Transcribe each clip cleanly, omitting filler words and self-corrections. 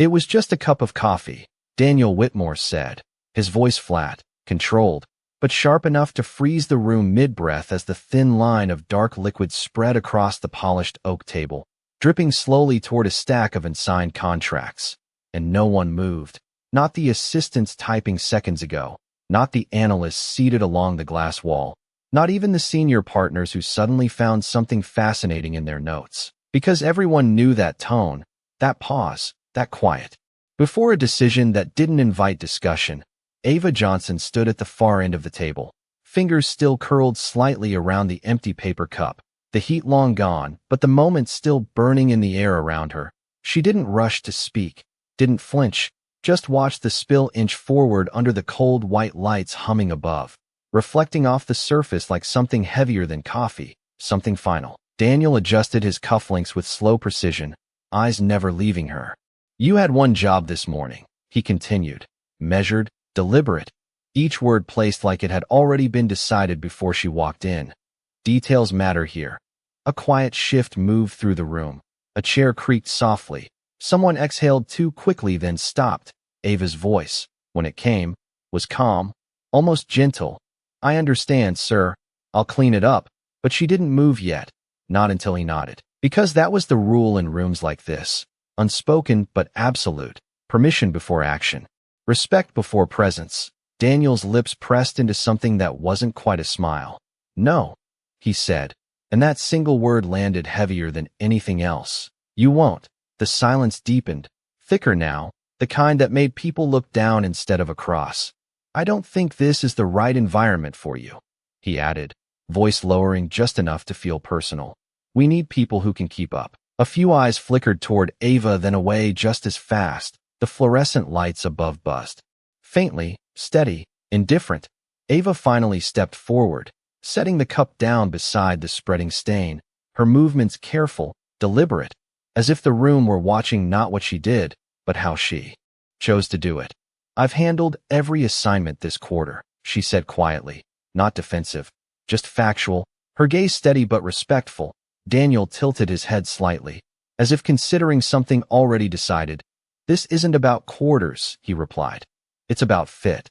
"It was just a cup of coffee," Daniel Whitmore said, his voice flat, controlled, but sharp enough to freeze the room mid-breath as the thin line of dark liquid spread across the polished oak table, dripping slowly toward a stack of unsigned contracts. And no one moved. Not the assistants typing seconds ago, not the analysts seated along the glass wall, not even the senior partners who suddenly found something fascinating in their notes. Because everyone knew that tone, that pause, that quiet. Before a decision that didn't invite discussion, Ava Johnson stood at the far end of the table, fingers still curled slightly around the empty paper cup, the heat long gone, but the moment still burning in the air around her. She didn't rush to speak, didn't flinch, just watched the spill inch forward under the cold white lights humming above, reflecting off the surface like something heavier than coffee, something final. Daniel adjusted his cufflinks with slow precision, eyes never leaving her. "You had one job this morning," he continued, measured, deliberate, each word placed like it had already been decided before she walked in. "Details matter here." A quiet shift moved through the room. A chair creaked softly. Someone exhaled too quickly, then stopped. Ava's voice, when it came, was calm, almost gentle. "I understand, sir. I'll clean it up." But she didn't move yet, not until he nodded. Because that was the rule in rooms like this. Unspoken but absolute. Permission before action. Respect before presence. Daniel's lips pressed into something that wasn't quite a smile. "No," he said, and that single word landed heavier than anything else. "You won't." The silence deepened, thicker now, the kind that made people look down instead of across. "I don't think this is the right environment for you," he added, voice lowering just enough to feel personal. "We need people who can keep up." A few eyes flickered toward Ava, then away just as fast. The fluorescent lights above buzzed. Faintly, steady, indifferent. Ava finally stepped forward, setting the cup down beside the spreading stain, her movements careful, deliberate, as if the room were watching not what she did, but how she chose to do it. "I've handled every assignment this quarter," she said quietly, not defensive, just factual, her gaze steady but respectful. Daniel tilted his head slightly, as if considering something already decided. "This isn't about quarters," he replied. "It's about fit."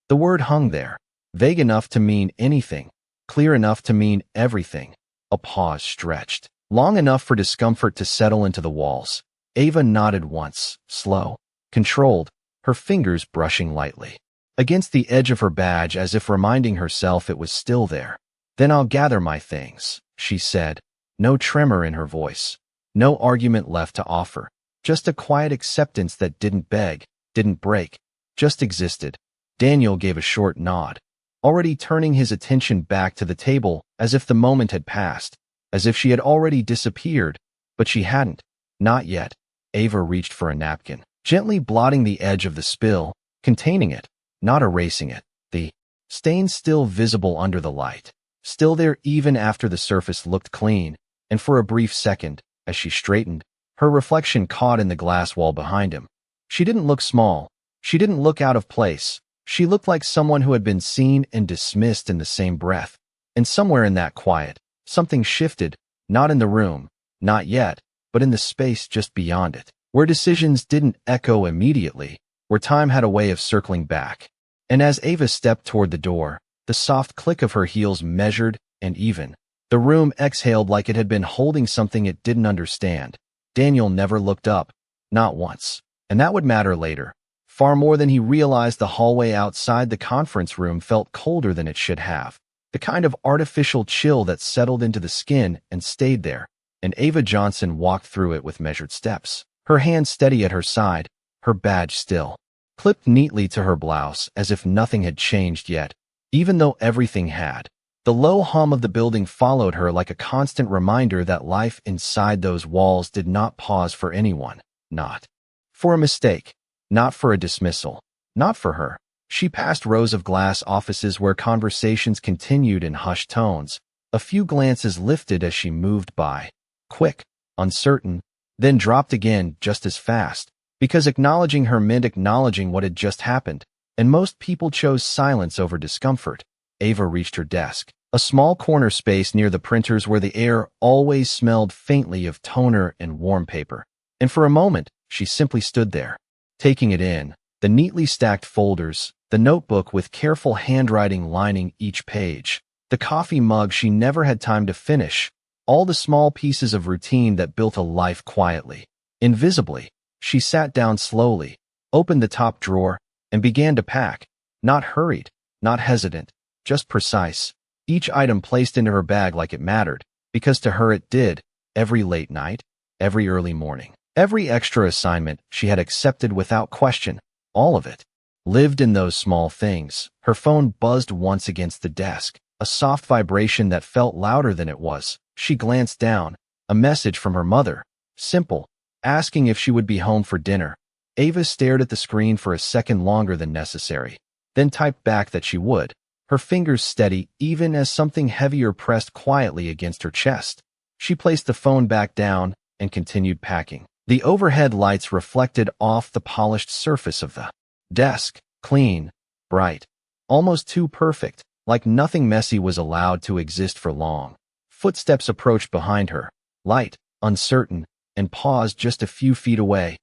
The word hung there, vague enough to mean anything, clear enough to mean everything. A pause stretched, long enough for discomfort to settle into the walls. Ava nodded once, slow, controlled, her fingers brushing lightly against the edge of her badge as if reminding herself it was still there. "Then I'll gather my things," she said, no tremor in her voice, no argument left to offer, just a quiet acceptance that didn't beg, didn't break, just existed. Daniel gave a short nod, already turning his attention back to the table as if the moment had passed, as if she had already disappeared, but she hadn't, not yet. Ava reached for a napkin, gently blotting the edge of the spill, containing it, not erasing it, the stain still visible under the light, still there even after the surface looked clean, and for a brief second, as she straightened, her reflection caught in the glass wall behind him. She didn't look small, she didn't look out of place, she looked like someone who had been seen and dismissed in the same breath. And somewhere in that quiet, something shifted, not in the room, not yet, but in the space just beyond it, where decisions didn't echo immediately, where time had a way of circling back. And as Ava stepped toward the door, the soft click of her heels measured and even. The room exhaled like it had been holding something it didn't understand. Daniel never looked up, not once. And that would matter later. Far more than he realized. The hallway outside the conference room felt colder than it should have. The kind of artificial chill that settled into the skin and stayed there. And Ava Johnson walked through it with measured steps, her hand steady at her side, her badge still clipped neatly to her blouse as if nothing had changed yet, even though everything had. The low hum of the building followed her like a constant reminder that life inside those walls did not pause for anyone, not for a mistake, not for a dismissal, not for her. She passed rows of glass offices where conversations continued in hushed tones, a few glances lifted as she moved by, quick, uncertain, then dropped again just as fast, because acknowledging her meant acknowledging what had just happened, and most people chose silence over discomfort. Ava reached her desk, a small corner space near the printers where the air always smelled faintly of toner and warm paper. And for a moment, She simply stood there, taking it in, the neatly stacked folders, the notebook with careful handwriting lining each page, the coffee mug she never had time to finish, all the small pieces of routine that built a life quietly. Invisibly, she sat down slowly, opened the top drawer, and began to pack, not hurried, not hesitant, just precise. Each item placed into her bag like it mattered, because to her it did, every late night, every early morning, every extra assignment she had accepted without question, all of it, lived in those small things. Her phone buzzed once against the desk, a soft vibration that felt louder than it was. She glanced down, a message from her mother, simple, asking if she would be home for dinner. Ava stared at the screen for a second longer than necessary, then typed back that she would, her fingers steady even as something heavier pressed quietly against her chest. She placed the phone back down and continued packing. The overhead lights reflected off the polished surface of the desk, clean, bright, almost too perfect, like nothing messy was allowed to exist for long. Footsteps approached behind her, light, uncertain, and paused just a few feet away.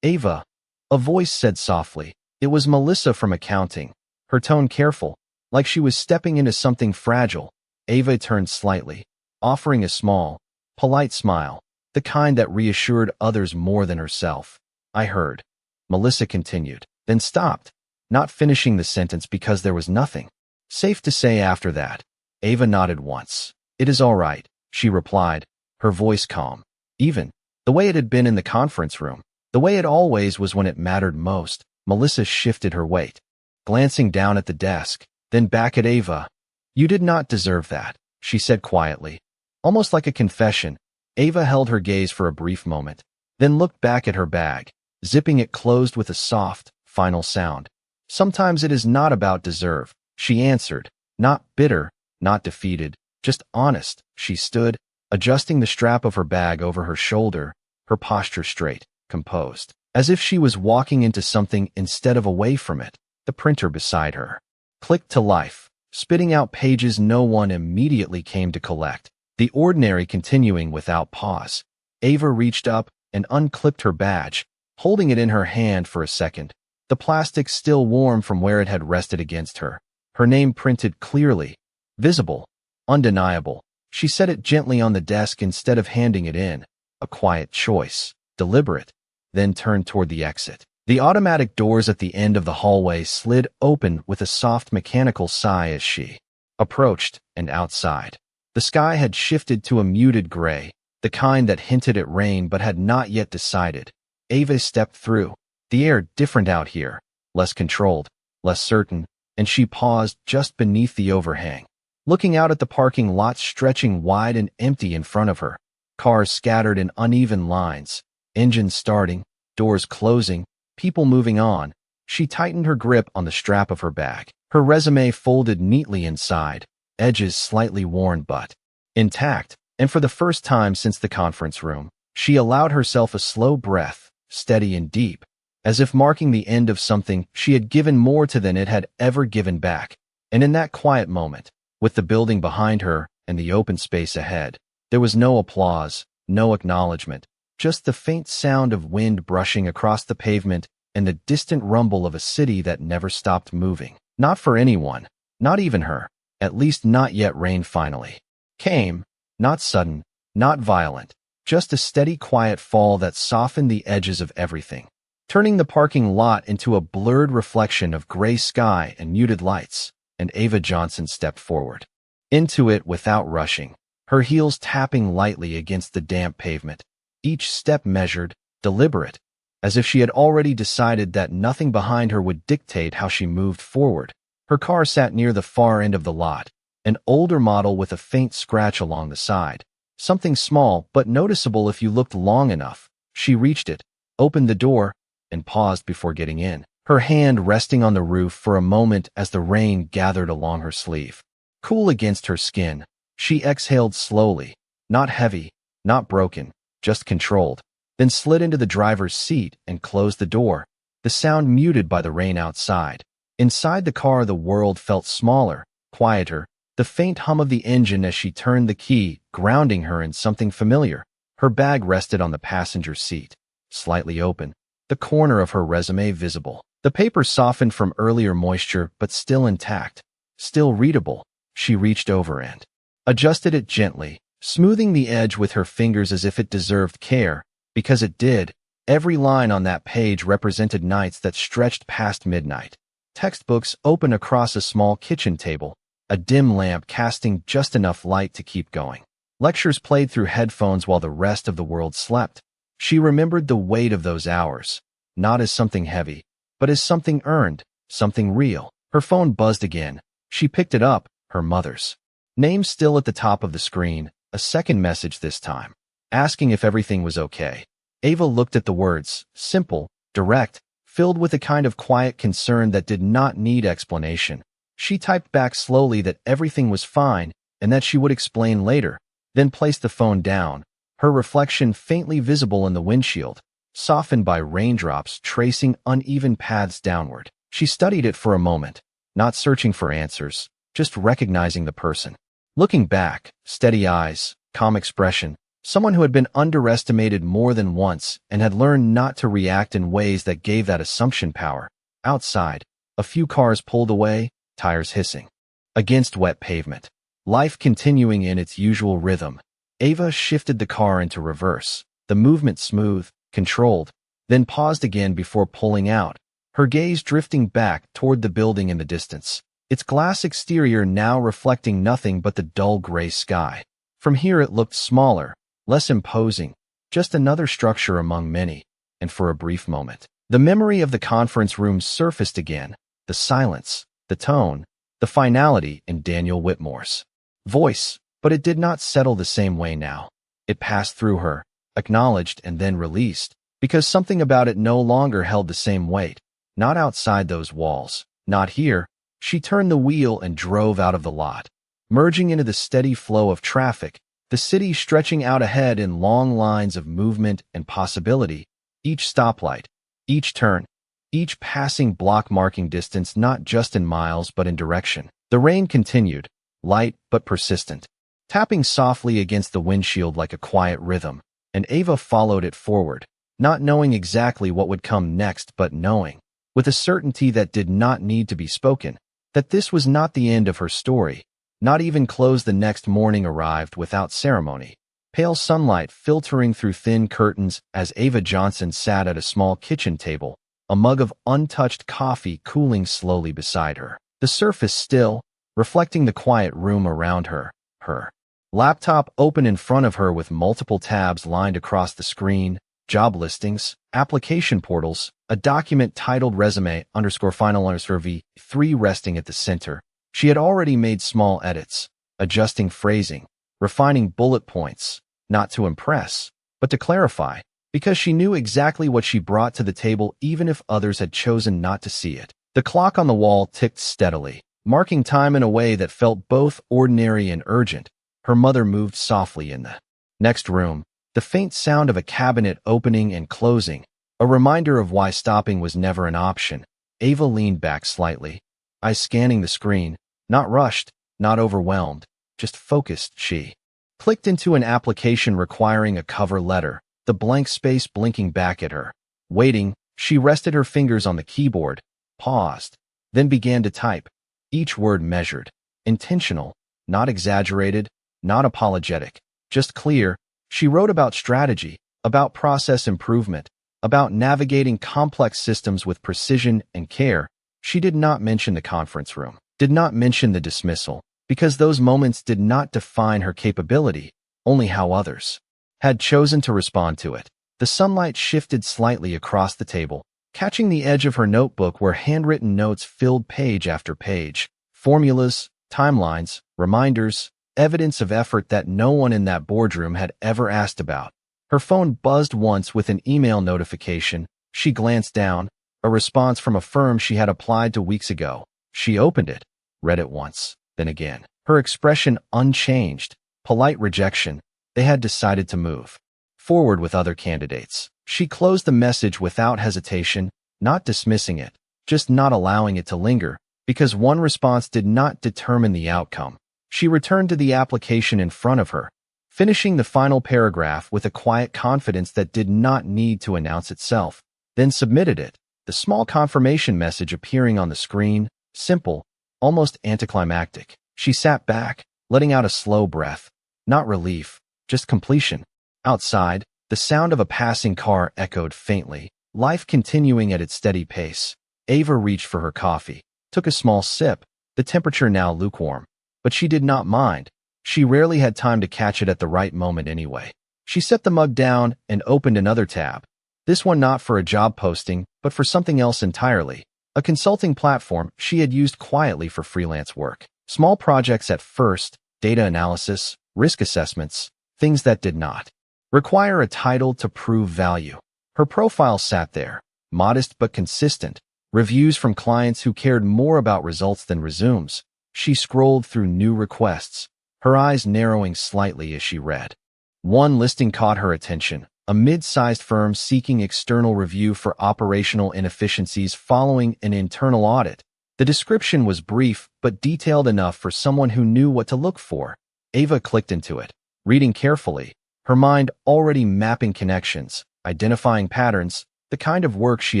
"Ava," a voice said softly. It was Melissa from accounting, her tone careful, like she was stepping into something fragile. Ava turned slightly, offering a small, polite smile, the kind that reassured others more than herself. "I heard," Melissa continued, then stopped, not finishing the sentence because there was nothing safe to say after that. Ava nodded once. "It is all right," she replied, her voice calm, even, the way it had been in the conference room, the way it always was when it mattered most. Melissa shifted her weight, glancing down at the desk, then back at Ava. "You did not deserve that," she said quietly, almost like a confession. Ava held her gaze for a brief moment, then looked back at her bag, zipping it closed with a soft, final sound. "Sometimes it is not about deserve," she answered, not bitter, not defeated, just honest. She stood, adjusting the strap of her bag over her shoulder, her posture straight, composed, as if she was walking into something instead of away from it. The printer beside her clicked to life, spitting out pages no one immediately came to collect, the ordinary continuing without pause. Ava reached up and unclipped her badge, holding it in her hand for a second, the plastic still warm from where it had rested against her. Her name printed clearly, visible, undeniable. She set it gently on the desk instead of handing it in, a quiet choice, deliberate, then turned toward the exit. The automatic doors at the end of the hallway slid open with a soft mechanical sigh as she approached, and outside, the sky had shifted to a muted gray, the kind that hinted at rain but had not yet decided. Ava stepped through, the air different out here, less controlled, less certain, and she paused just beneath the overhang, looking out at the parking lot stretching wide and empty in front of her. Cars scattered in uneven lines, engines starting, doors closing, people moving on. She tightened her grip on the strap of her bag, her resume folded neatly inside, edges slightly worn but intact, and for the first time since the conference room, she allowed herself a slow breath, steady and deep, as if marking the end of something she had given more to than it had ever given back. And in that quiet moment, with the building behind her and the open space ahead, there was no applause, no acknowledgement, just the faint sound of wind brushing across the pavement and the distant rumble of a city that never stopped moving. Not for anyone, not even her, at least not yet. Rain finally came, not sudden, not violent, just a steady quiet fall that softened the edges of everything, turning the parking lot into a blurred reflection of gray sky and muted lights. And Ava Johnson stepped forward, into it without rushing, her heels tapping lightly against the damp pavement, each step measured, deliberate, as if she had already decided that nothing behind her would dictate how she moved forward. Her car sat near the far end of the lot, an older model with a faint scratch along the side, something small but noticeable if you looked long enough. She reached it, opened the door, and paused before getting in, her hand resting on the roof for a moment as the rain gathered along her sleeve. Cool against her skin, she exhaled slowly, not heavy, not broken, just controlled, then slid into the driver's seat and closed the door, the sound muted by the rain outside. Inside the car, the world felt smaller, quieter, the faint hum of the engine as she turned the key, grounding her in something familiar. Her bag rested on the passenger seat, slightly open, the corner of her resume visible. The paper softened from earlier moisture, but still intact, still readable. She reached over and adjusted it gently, smoothing the edge with her fingers as if it deserved care, because it did. Every line on that page represented nights that stretched past midnight. Textbooks open across a small kitchen table, a dim lamp casting just enough light to keep going. Lectures played through headphones while the rest of the world slept. She remembered the weight of those hours, not as something heavy, but as something earned, something real. Her phone buzzed again. She picked it up, her mother's name still at the top of the screen, a second message this time, asking if everything was okay. Ava looked at the words, simple, direct, filled with a kind of quiet concern that did not need explanation. She typed back slowly that everything was fine and that she would explain later, then placed the phone down, her reflection faintly visible in the windshield, softened by raindrops tracing uneven paths downward. She studied it for a moment, not searching for answers, just recognizing the person. Looking back, steady eyes, calm expression, someone who had been underestimated more than once and had learned not to react in ways that gave that assumption power. Outside, a few cars pulled away, tires hissing against wet pavement. Life continuing in its usual rhythm. Ava shifted the car into reverse, the movement smooth, controlled, then paused again before pulling out, her gaze drifting back toward the building in the distance, its glass exterior now reflecting nothing but the dull gray sky. From here it looked smaller, less imposing, just another structure among many, and for a brief moment, the memory of the conference room surfaced again, the silence, the tone, the finality in Daniel Whitmore's voice, but it did not settle the same way now. It passed through her, acknowledged and then released, because something about it no longer held the same weight. Not outside those walls, not here. She turned the wheel and drove out of the lot, merging into the steady flow of traffic, the city stretching out ahead in long lines of movement and possibility, each stoplight, each turn, each passing block marking distance not just in miles but in direction. The rain continued, light but persistent, tapping softly against the windshield like a quiet rhythm, and Ava followed it forward, not knowing exactly what would come next but knowing, with a certainty that did not need to be spoken, that this was not the end of her story. Not even close. The next morning arrived without ceremony, pale sunlight filtering through thin curtains as Ava Johnson sat at a small kitchen table, a mug of untouched coffee cooling slowly beside her. The surface still, reflecting the quiet room around her, her laptop open in front of her with multiple tabs lined across the screen, job listings, application portals, a document titled resume_final_survey 3 resting at the center. She had already made small edits, adjusting phrasing, refining bullet points, not to impress, but to clarify, because she knew exactly what she brought to the table even if others had chosen not to see it. The clock on the wall ticked steadily, marking time in a way that felt both ordinary and urgent. Her mother moved softly in the next room, the faint sound of a cabinet opening and closing, a reminder of why stopping was never an option. Ava leaned back slightly, eyes scanning the screen, not rushed, not overwhelmed, just focused. She clicked into an application requiring a cover letter, the blank space blinking back at her. Waiting, she rested her fingers on the keyboard, paused, then began to type, each word measured, intentional, not exaggerated, not apologetic, just clear. She wrote about strategy, about process improvement, about navigating complex systems with precision and care. She did not mention the conference room, did not mention the dismissal, because those moments did not define her capability, only how others had chosen to respond to it. The sunlight shifted slightly across the table, catching the edge of her notebook where handwritten notes filled page after page, formulas, timelines, reminders, evidence of effort that no one in that boardroom had ever asked about. Her phone buzzed once with an email notification. She glanced down, a response from a firm she had applied to weeks ago. She opened it, read it once, then again. Her expression unchanged, polite rejection. They had decided to move forward with other candidates. She closed the message without hesitation, not dismissing it, just not allowing it to linger, because one response did not determine the outcome. She returned to the application in front of her, finishing the final paragraph with a quiet confidence that did not need to announce itself. then submitted it, the small confirmation message appearing on the screen, simple, almost anticlimactic. She sat back, letting out a slow breath. Not relief, just completion. Outside, the sound of a passing car echoed faintly, life continuing at its steady pace. Ava reached for her coffee, took a small sip, the temperature now lukewarm. But she did not mind. She rarely had time to catch it at the right moment anyway. She set the mug down and opened another tab. This one not for a job posting, but for something else entirely. A consulting platform she had used quietly for freelance work. Small projects at first, data analysis, risk assessments, things that did not require a title to prove value. Her profile sat there, modest but consistent. Reviews from clients who cared more about results than resumes. She scrolled through new requests, her eyes narrowing slightly as she read. One listing caught her attention, a mid-sized firm seeking external review for operational inefficiencies following an internal audit. The description was brief but detailed enough for someone who knew what to look for. Ava clicked into it, reading carefully, her mind already mapping connections, identifying patterns, the kind of work she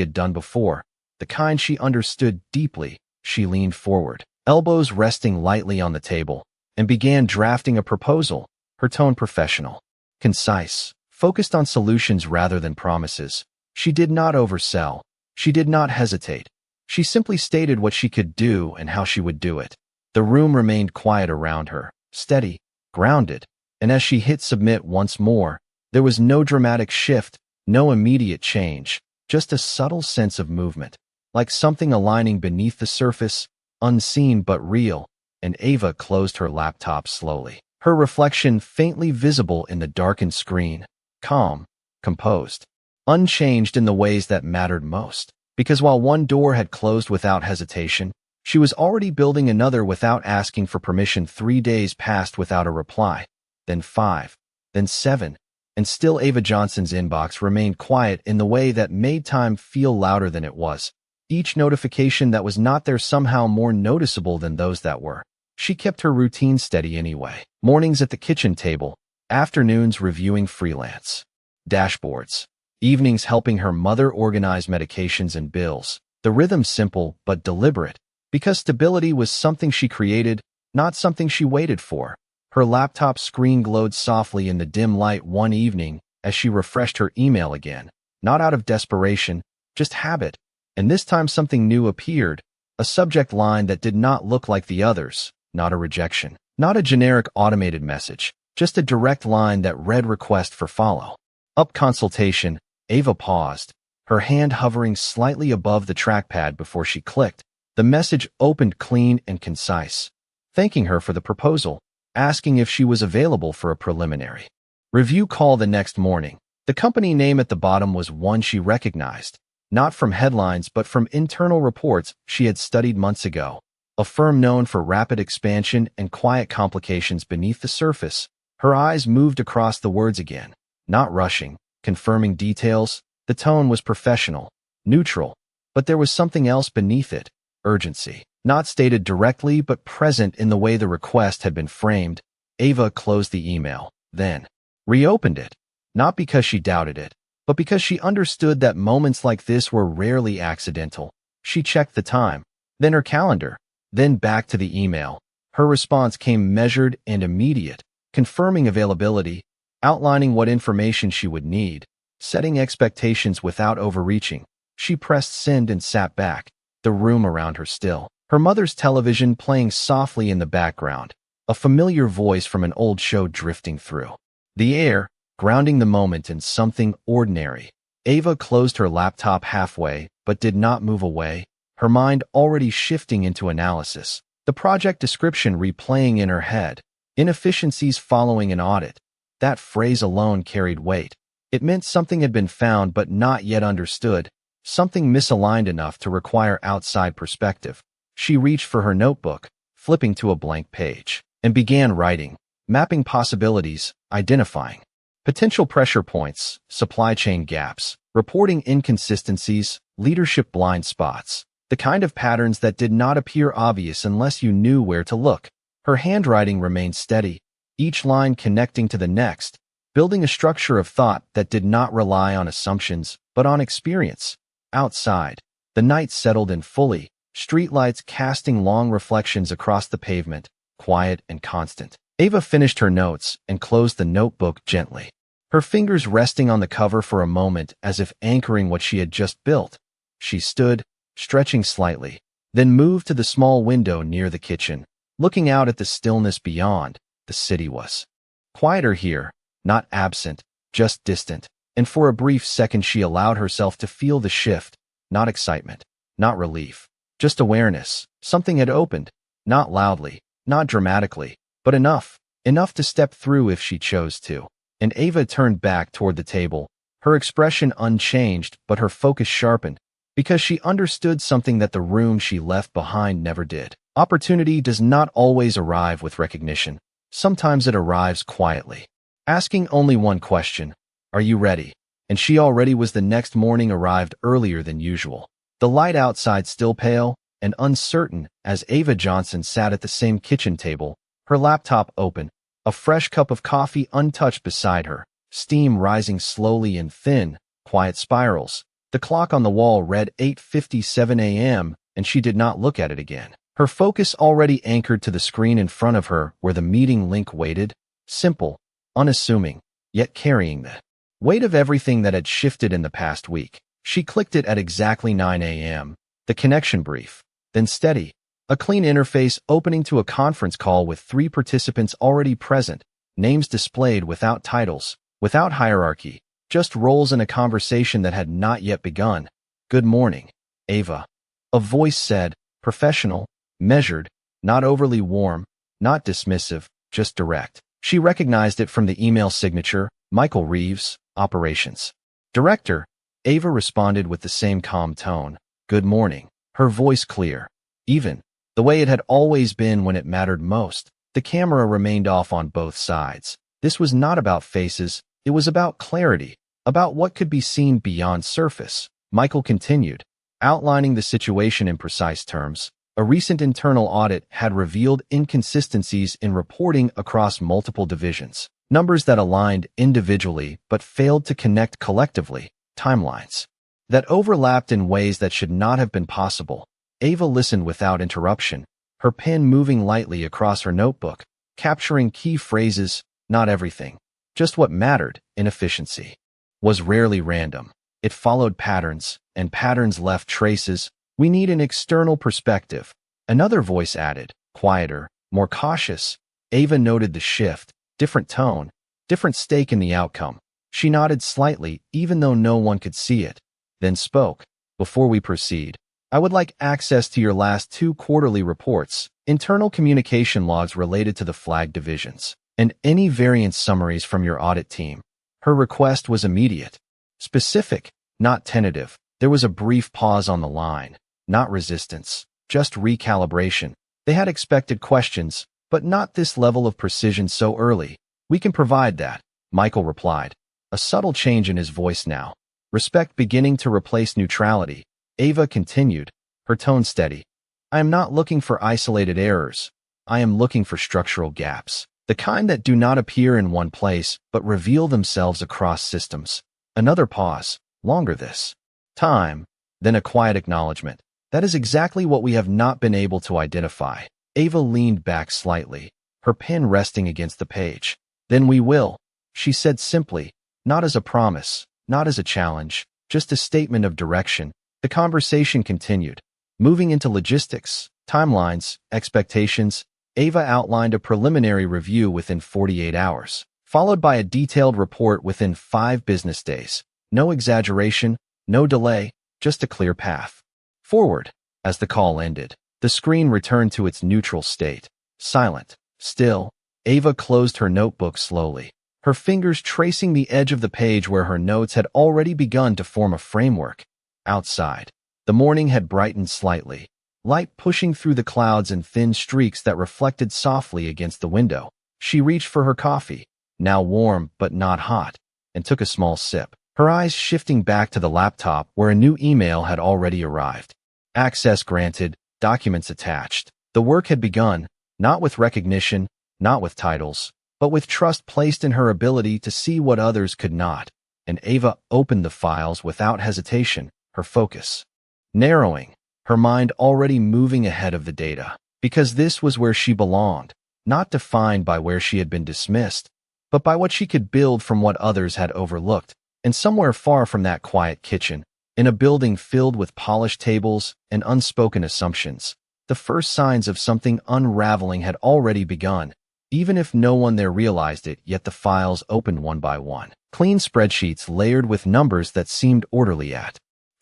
had done before, the kind she understood deeply. She leaned forward, elbows resting lightly on the table, and began drafting a proposal, her tone professional, concise, focused on solutions rather than promises. She did not oversell. She did not hesitate. She simply stated what she could do and how she would do it. The room remained quiet around her, steady, grounded, and as she hit submit once more, there was no dramatic shift, no immediate change, just a subtle sense of movement, like something aligning beneath the surface, unseen but real, and Ava closed her laptop slowly, her reflection faintly visible in the darkened screen, calm, composed, unchanged in the ways that mattered most. Because while one door had closed without hesitation, she was already building another without asking for permission. 3 days passed without a reply, then 5, then 7, and still Ava Johnson's inbox remained quiet in the way that made time feel louder than it was. Each notification that was not there somehow more noticeable than those that were. She kept her routine steady anyway. Mornings at the kitchen table, afternoons reviewing freelance dashboards, evenings helping her mother organize medications and bills. The rhythm simple but deliberate, because stability was something she created, not something she waited for. Her laptop screen glowed softly in the dim light one evening as she refreshed her email again, not out of desperation, just habit. And this time something new appeared, a subject line that did not look like the others, not a rejection, not a generic automated message, just a direct line that read request for follow-up consultation. Ava paused, her hand hovering slightly above the trackpad before she clicked. The message opened clean and concise, thanking her for the proposal, asking if she was available for a preliminary review call the next morning. The company name at the bottom was one she recognized, not from headlines but from internal reports she had studied months ago. A firm known for rapid expansion and quiet complications beneath the surface. Her eyes moved across the words again, not rushing, confirming details. The tone was professional, neutral, but there was something else beneath it, urgency. Not stated directly but present in the way the request had been framed. Ava closed the email, then reopened it, not because she doubted it, but because she understood that moments like this were rarely accidental. She checked the time, then her calendar, then back to the email. Her response came measured and immediate, confirming availability, outlining what information she would need, setting expectations without overreaching. She pressed send and sat back, the room around her still, her mother's television playing softly in the background, a familiar voice from an old show drifting through the air, grounding the moment in something ordinary. Ava closed her laptop halfway, but did not move away, her mind already shifting into analysis, the project description replaying in her head, inefficiencies following an audit. That phrase alone carried weight. It meant something had been found but not yet understood, something misaligned enough to require outside perspective. She reached for her notebook, flipping to a blank page, and began writing, mapping possibilities, identifying potential pressure points, supply chain gaps, reporting inconsistencies, leadership blind spots, the kind of patterns that did not appear obvious unless you knew where to look. Her handwriting remained steady, each line connecting to the next, building a structure of thought that did not rely on assumptions, but on experience. Outside, the night settled in fully, streetlights casting long reflections across the pavement, quiet and constant. Ava finished her notes and closed the notebook gently, her fingers resting on the cover for a moment as if anchoring what she had just built. She stood, stretching slightly, then moved to the small window near the kitchen, looking out at the stillness beyond. The city was quieter here, not absent, just distant, and for a brief second she allowed herself to feel the shift, not excitement, not relief, just awareness. Something had opened, not loudly, not dramatically, but enough to step through if she chose to. And Ava turned back toward the table, her expression unchanged but her focus sharpened, because she understood something that the room she left behind never did. Opportunity does not always arrive with recognition. Sometimes it arrives quietly. Asking only one question, "Are you ready?" And she already was. The next morning arrived earlier than usual. The light outside still pale and uncertain as Ava Johnson sat at the same kitchen table, her laptop open, a fresh cup of coffee untouched beside her, steam rising slowly in thin, quiet spirals. The clock on the wall read 8:57 a.m., and she did not look at it again. Her focus already anchored to the screen in front of her where the meeting link waited, simple, unassuming, yet carrying the weight of everything that had shifted in the past week. She clicked it at exactly 9 a.m., the connection brief, then steady, a clean interface opening to a conference call with 3 participants already present, names displayed without titles, without hierarchy, just roles in a conversation that had not yet begun. "Good morning, Ava," a voice said, professional, measured, not overly warm, not dismissive, just direct. She recognized it from the email signature, Michael Reeves, Operations Director. Ava responded with the same calm tone, "Good morning," her voice clear, even, the way it had always been when it mattered most. The camera remained off on both sides. This was not about faces, it was about clarity, about what could be seen beyond surface. Michael continued, outlining the situation in precise terms. A recent internal audit had revealed inconsistencies in reporting across multiple divisions, numbers that aligned individually but failed to connect collectively, timelines that overlapped in ways that should not have been possible. Ava listened without interruption, her pen moving lightly across her notebook, capturing key phrases, not everything, just what mattered. Inefficiency was rarely random. It followed patterns, and patterns left traces. "We need an external perspective," another voice added, quieter, more cautious. Ava noted the shift, different tone, different stake in the outcome. She nodded slightly, even though no one could see it, then spoke, "Before we proceed, I would like access to your last 2 quarterly reports, internal communication logs related to the flag divisions, and any variance summaries from your audit team." Her request was immediate, specific, not tentative. There was a brief pause on the line, not resistance, just recalibration. They had expected questions, but not this level of precision so early. "We can provide that," Michael replied, a subtle change in his voice now, respect beginning to replace neutrality. Ava continued, her tone steady. "I am not looking for isolated errors. I am looking for structural gaps, the kind that do not appear in one place but reveal themselves across systems." Another pause, longer this time, then a quiet acknowledgement. "That is exactly what we have not been able to identify." Ava leaned back slightly, her pen resting against the page. "Then we will," she said simply, not as a promise, not as a challenge, just a statement of direction. The conversation continued, moving into logistics, timelines, expectations. Ava outlined a preliminary review within 48 hours, followed by a detailed report within 5 business days. No exaggeration, no delay, just a clear path forward. As the call ended, the screen returned to its neutral state, silent, still. Ava closed her notebook slowly, her fingers tracing the edge of the page where her notes had already begun to form a framework. Outside, the morning had brightened slightly, light pushing through the clouds in thin streaks that reflected softly against the window. She reached for her coffee, now warm but not hot, and took a small sip, her eyes shifting back to the laptop where a new email had already arrived. Access granted, documents attached. The work had begun, not with recognition, not with titles, but with trust placed in her ability to see what others could not. And Ava opened the files without hesitation, her focus narrowing, her mind already moving ahead of the data, because this was where she belonged, not defined by where she had been dismissed, but by what she could build from what others had overlooked. And somewhere far from that quiet kitchen, in a building filled with polished tables and unspoken assumptions, the first signs of something unraveling had already begun, even if no one there realized it. Yet the files opened one by one, clean spreadsheets layered with numbers that seemed orderly at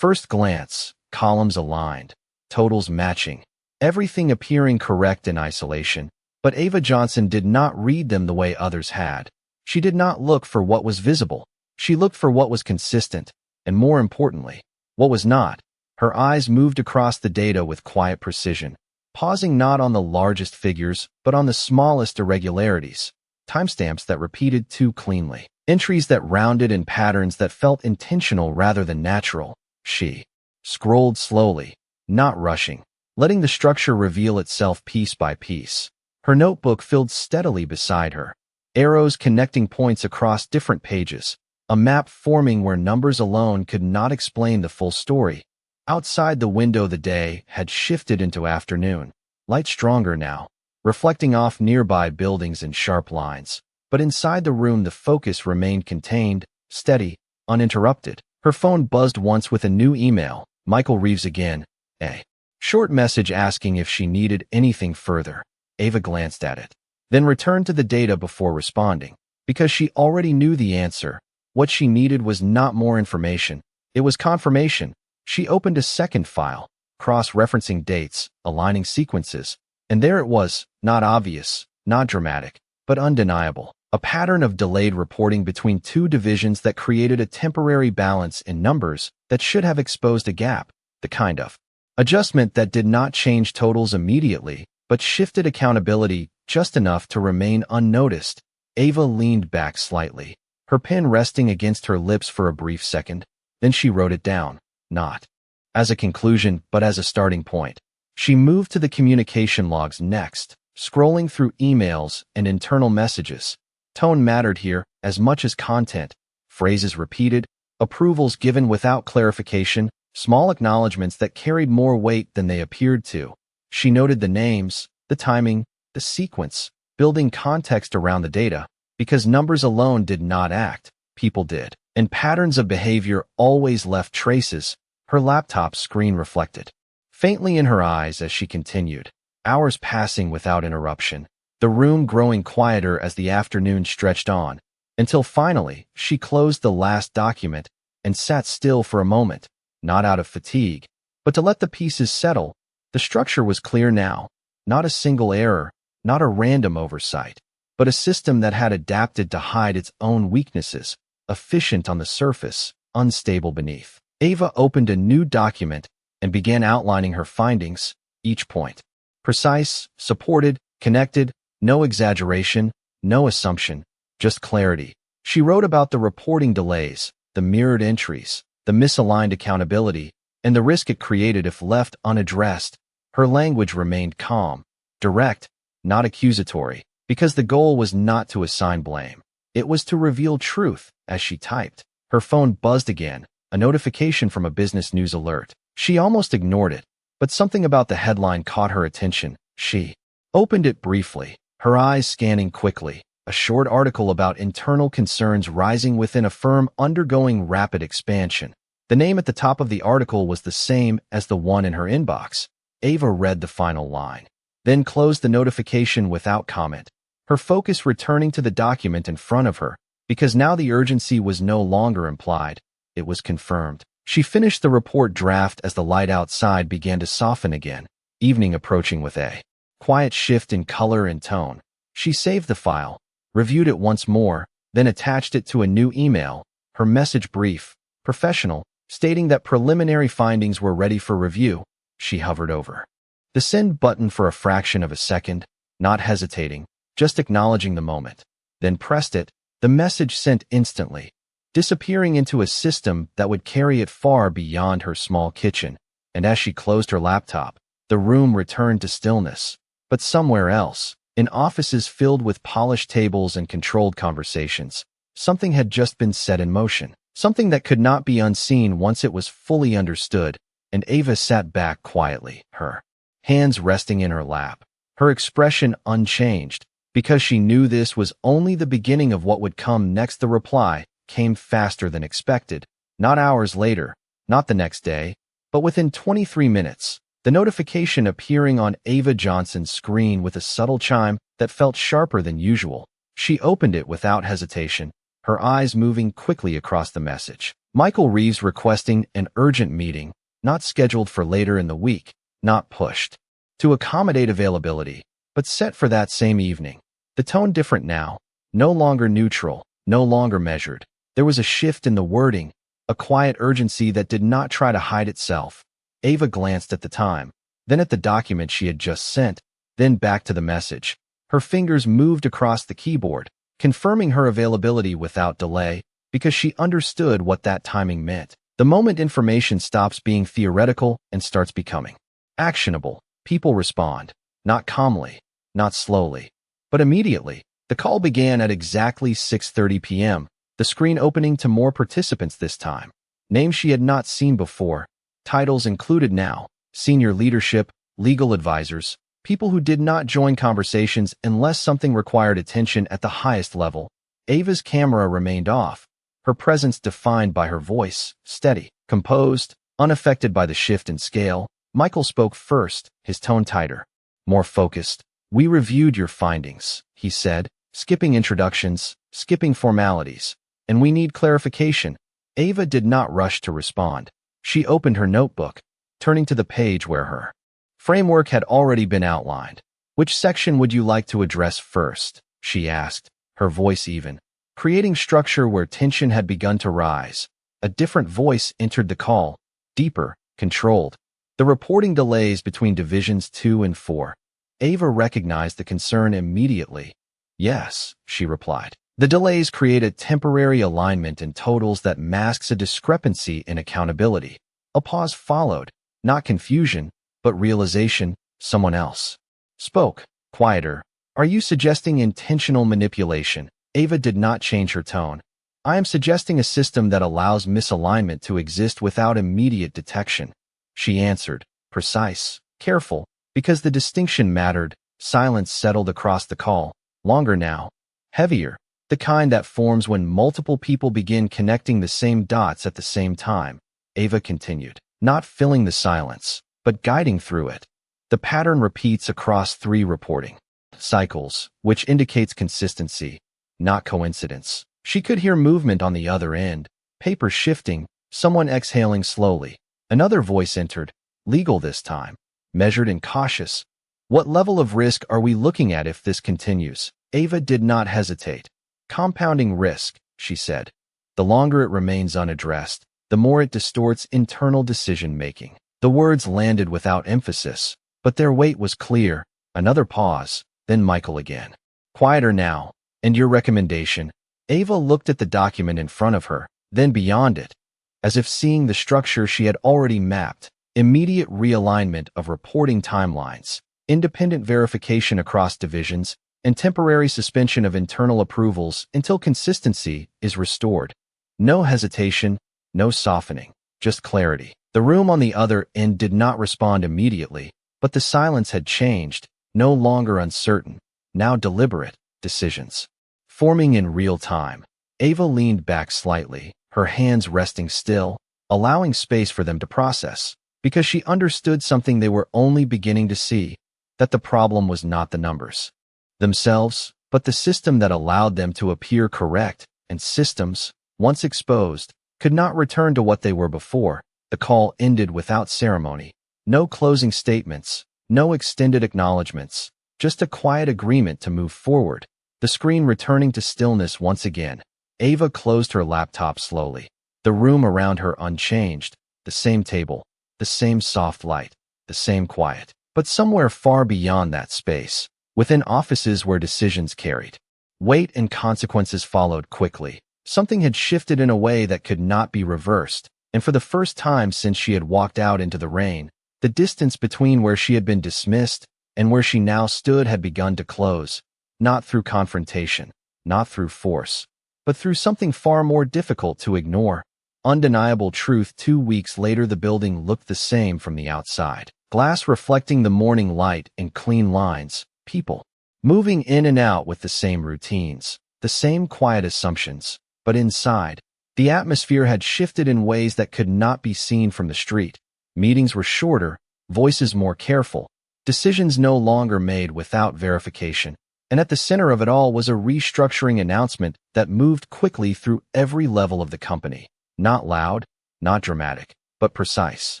first glance, columns aligned, totals matching, everything appearing correct in isolation. But Ava Johnson did not read them the way others had. She did not look for what was visible. She looked for what was consistent, and more importantly, what was not. Her eyes moved across the data with quiet precision, pausing not on the largest figures, but on the smallest irregularities, timestamps that repeated too cleanly, entries that rounded in patterns that felt intentional rather than natural. She scrolled slowly, not rushing, letting the structure reveal itself piece by piece. Her notebook filled steadily beside her, arrows connecting points across different pages, a map forming where numbers alone could not explain the full story. Outside the window the day had shifted into afternoon, light stronger now, reflecting off nearby buildings in sharp lines. But inside the room the focus remained contained, steady, uninterrupted. Her phone buzzed once with a new email. Michael Reeves again. A short message asking if she needed anything further. Ava glanced at it, then returned to the data before responding, because she already knew the answer. What she needed was not more information. It was confirmation. She opened a second file, cross-referencing dates, aligning sequences, and there it was, not obvious, not dramatic, but undeniable. A pattern of delayed reporting between two divisions that created a temporary balance in numbers that should have exposed a gap, the kind of adjustment that did not change totals immediately, but shifted accountability just enough to remain unnoticed. Ava leaned back slightly, her pen resting against her lips for a brief second. Then she wrote it down, not as a conclusion, but as a starting point. She moved to the communication logs next, scrolling through emails and internal messages. Tone mattered here as much as content. Phrases repeated, approvals given without clarification, small acknowledgments that carried more weight than they appeared to. She noted the names, the timing, the sequence, building context around the data, because numbers alone did not act, people did, and patterns of behavior always left traces. Her laptop screen reflected faintly in her eyes as she continued, hours passing without interruption, the room growing quieter as the afternoon stretched on, until finally she closed the last document and sat still for a moment, not out of fatigue, but to let the pieces settle. The structure was clear now, not a single error, not a random oversight, but a system that had adapted to hide its own weaknesses, efficient on the surface, unstable beneath. Ava opened a new document and began outlining her findings, each point precise, supported, connected, no exaggeration, no assumption, just clarity. She wrote about the reporting delays, the mirrored entries, the misaligned accountability, and the risk it created if left unaddressed. Her language remained calm, direct, not accusatory, because the goal was not to assign blame. It was to reveal truth. As she typed, her phone buzzed again, a notification from a business news alert. She almost ignored it, but something about the headline caught her attention. She opened it briefly, her eyes scanning quickly. A short article about internal concerns rising within a firm undergoing rapid expansion. The name at the top of the article was the same as the one in her inbox. Ava read the final line, then closed the notification without comment, her focus returning to the document in front of her, because now the urgency was no longer implied, it was confirmed. She finished the report draft as the light outside began to soften again, evening approaching with a quiet shift in color and tone. She saved the file, reviewed it once more, then attached it to a new email, her message brief, professional, stating that preliminary findings were ready for review. She hovered over the send button for a fraction of a second, not hesitating, just acknowledging the moment, then pressed it. The message sent instantly, disappearing into a system that would carry it far beyond her small kitchen. And as she closed her laptop, the room returned to stillness. But somewhere else, in offices filled with polished tables and controlled conversations, something had just been set in motion. something that could not be unseen once it was fully understood, and Ava sat back quietly, her hands resting in her lap, her expression unchanged, because she knew this was only the beginning of what would come next. The reply came faster than expected, not hours later, not the next day, but within 23 minutes. The notification appearing on Ava Johnson's screen with a subtle chime that felt sharper than usual. She opened it without hesitation, her eyes moving quickly across the message. Michael Reeves requesting an urgent meeting, not scheduled for later in the week, not pushed to accommodate availability, but set for that same evening. The tone different now, no longer neutral, no longer measured. There was a shift in the wording, a quiet urgency that did not try to hide itself. Ava glanced at the time, then at the document she had just sent, then back to the message. Her fingers moved across the keyboard, confirming her availability without delay, because she understood what that timing meant. The moment information stops being theoretical and starts becoming actionable, people respond, not calmly, not slowly, but immediately. The call began at exactly 6:30 p.m., the screen opening to more participants this time. Names she had not seen before, titles included now, senior leadership, legal advisors, people who did not join conversations unless something required attention at the highest level. Ava's camera remained off, her presence defined by her voice, steady, composed, unaffected by the shift in scale. Michael spoke first, his tone tighter, more focused. "We reviewed your findings," he said, skipping introductions, skipping formalities, "and we need clarification." Ava did not rush to respond. She opened her notebook, turning to the page where her framework had already been outlined. "Which section would you like to address first?" she asked, her voice even, creating structure where tension had begun to rise. A different voice entered the call, deeper, controlled. "The reporting delays between divisions 2 and 4. Ava recognized the concern immediately. "Yes," she replied. "The delays create a temporary alignment in totals that masks a discrepancy in accountability." A pause followed, not confusion, but realization. Someone else spoke, quieter. "Are you suggesting intentional manipulation?" Ava did not change her tone. "I am suggesting a system that allows misalignment to exist without immediate detection." She answered, precise, careful, because the distinction mattered. Silence settled across the call, longer now, heavier, the kind that forms when multiple people begin connecting the same dots at the same time. Ava continued, not filling the silence, but guiding through it. "The pattern repeats across 3 reporting cycles, which indicates consistency, not coincidence." She could hear movement on the other end, paper shifting, someone exhaling slowly. Another voice entered, legal this time, measured and cautious. "What level of risk are we looking at if this continues?" Ava did not hesitate. "Compounding risk," she said. "The longer it remains unaddressed, the more it distorts internal decision-making." The words landed without emphasis, but their weight was clear. Another pause, then Michael again. "Quieter now. And your recommendation?" Ava looked at the document in front of her, then beyond it, as if seeing the structure she had already mapped. Immediate realignment of reporting timelines, independent verification across divisions, and temporary suspension of internal approvals until consistency is restored. No hesitation, no softening, just clarity. The room on the other end did not respond immediately, but the silence had changed, no longer uncertain, now deliberate, decisions forming in real time. Ava leaned back slightly, her hands resting still, allowing space for them to process, because she understood something they were only beginning to see, that the problem was not the numbers themselves, but the system that allowed them to appear correct, and systems, once exposed, could not return to what they were before. The call ended without ceremony. No closing statements, no extended acknowledgments, just a quiet agreement to move forward. The screen returning to stillness once again. Ava closed her laptop slowly. The room around her unchanged, the same table, the same soft light, the same quiet. But somewhere far beyond that space, within offices where decisions carried weight and consequences followed quickly, something had shifted in a way that could not be reversed, and for the first time since she had walked out into the rain, the distance between where she had been dismissed and where she now stood had begun to close, not through confrontation, not through force, but through something far more difficult to ignore, Undeniable truth: 2 weeks later, the building looked the same from the outside. Glass reflecting the morning light in clean lines, people moving in and out with the same routines, the same quiet assumptions. But inside, the atmosphere had shifted in ways that could not be seen from the street. Meetings were shorter, voices more careful, decisions no longer made without verification. And at the center of it all was a restructuring announcement that moved quickly through every level of the company. Not loud, not dramatic, but precise.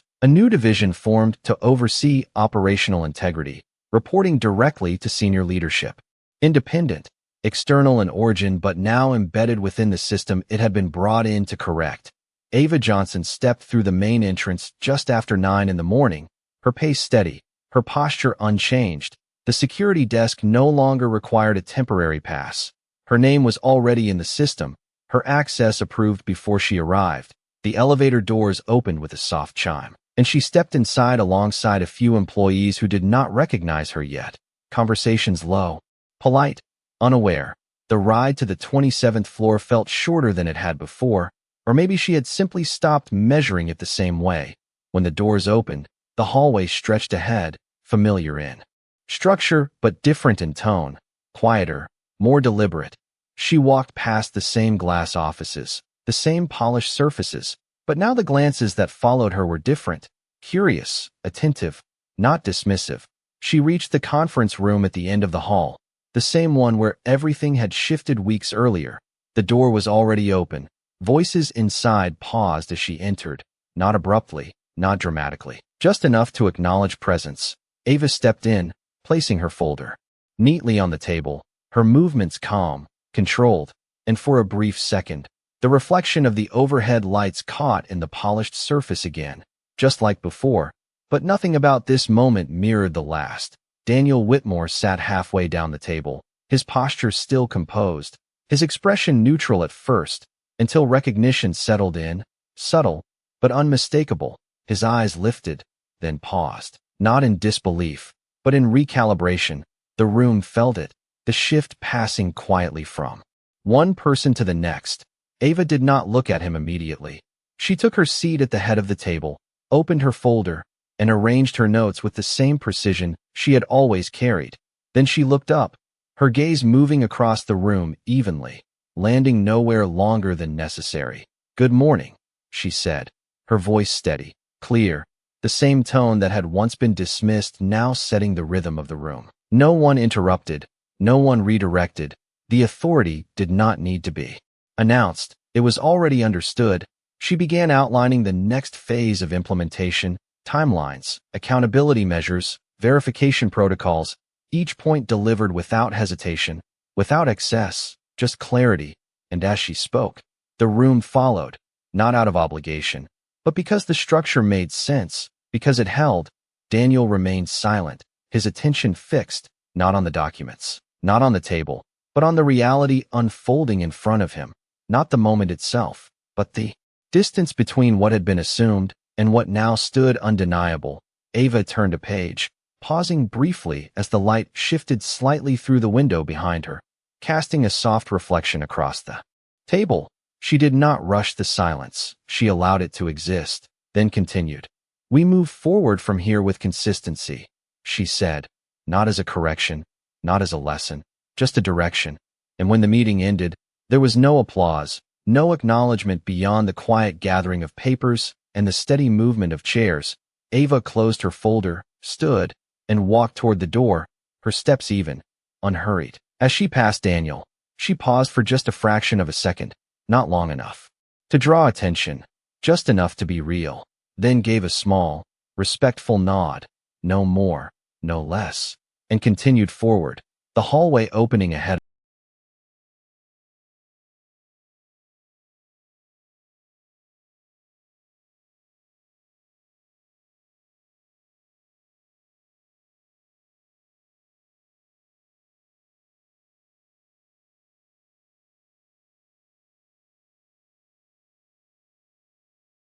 A new division formed to oversee operational integrity, reporting directly to senior leadership. Independent, external in origin, but now embedded within the system it had been brought in to correct. Ava Johnson stepped through the main entrance just after 9 in the morning, her pace steady, her posture unchanged. The security desk no longer required a temporary pass. Her name was already in the system, her access approved before she arrived. The elevator doors opened with a soft chime, and she stepped inside alongside a few employees who did not recognize her yet. Conversations low, polite, unaware. The ride to the 27th floor felt shorter than it had before, or maybe she had simply stopped measuring it the same way. When the doors opened, the hallway stretched ahead, familiar in structure but different in tone, quieter, more deliberate. She walked past the same glass offices, the same polished surfaces, but now the glances that followed her were different, curious, attentive, not dismissive. She reached the conference room at the end of the hall, the same one where everything had shifted weeks earlier. The door was already open. Voices inside paused as she entered, not abruptly, not dramatically, just enough to acknowledge presence. Ava stepped in, placing her folder neatly on the table, her movements calm, controlled, and for a brief second, the reflection of the overhead lights caught in the polished surface again, just like before, but nothing about this moment mirrored the last. Daniel Whitmore sat halfway down the table, his posture still composed, his expression neutral at first, until recognition settled in, subtle, but unmistakable. His eyes lifted, then paused, not in disbelief, but in recalibration. The room felt it, the shift passing quietly from one person to the next. Ava did not look at him immediately. She took her seat at the head of the table, opened her folder, and arranged her notes with the same precision she had always carried. Then she looked up, her gaze moving across the room evenly, landing nowhere longer than necessary. "Good morning," she said, her voice steady, clear, the same tone that had once been dismissed now setting the rhythm of the room. No one interrupted, no one redirected. The authority did not need to be announced. It was already understood. She began outlining the next phase of implementation, timelines, accountability measures, verification protocols, each point delivered without hesitation, without excess, just clarity. And as she spoke, the room followed, not out of obligation, but because the structure made sense, because it held. Daniel remained silent, his attention fixed, not on the documents, not on the table, but on the reality unfolding in front of him. Not the moment itself, but the distance between what had been assumed and what now stood undeniable. Ava turned a page, pausing briefly as the light shifted slightly through the window behind her, casting a soft reflection across the table. She did not rush the silence. She allowed it to exist, then continued. "We move forward from here with consistency," she said, not as a correction, not as a lesson, just a direction. And when the meeting ended, there was no applause, no acknowledgement beyond the quiet gathering of papers and the steady movement of chairs. Ava closed her folder, stood, and walked toward the door, her steps even, unhurried. As she passed Daniel, she paused for just a fraction of a second, not long enough to draw attention, just enough to be real, then gave a small, respectful nod, no more, no less, and continued forward, the hallway opening ahead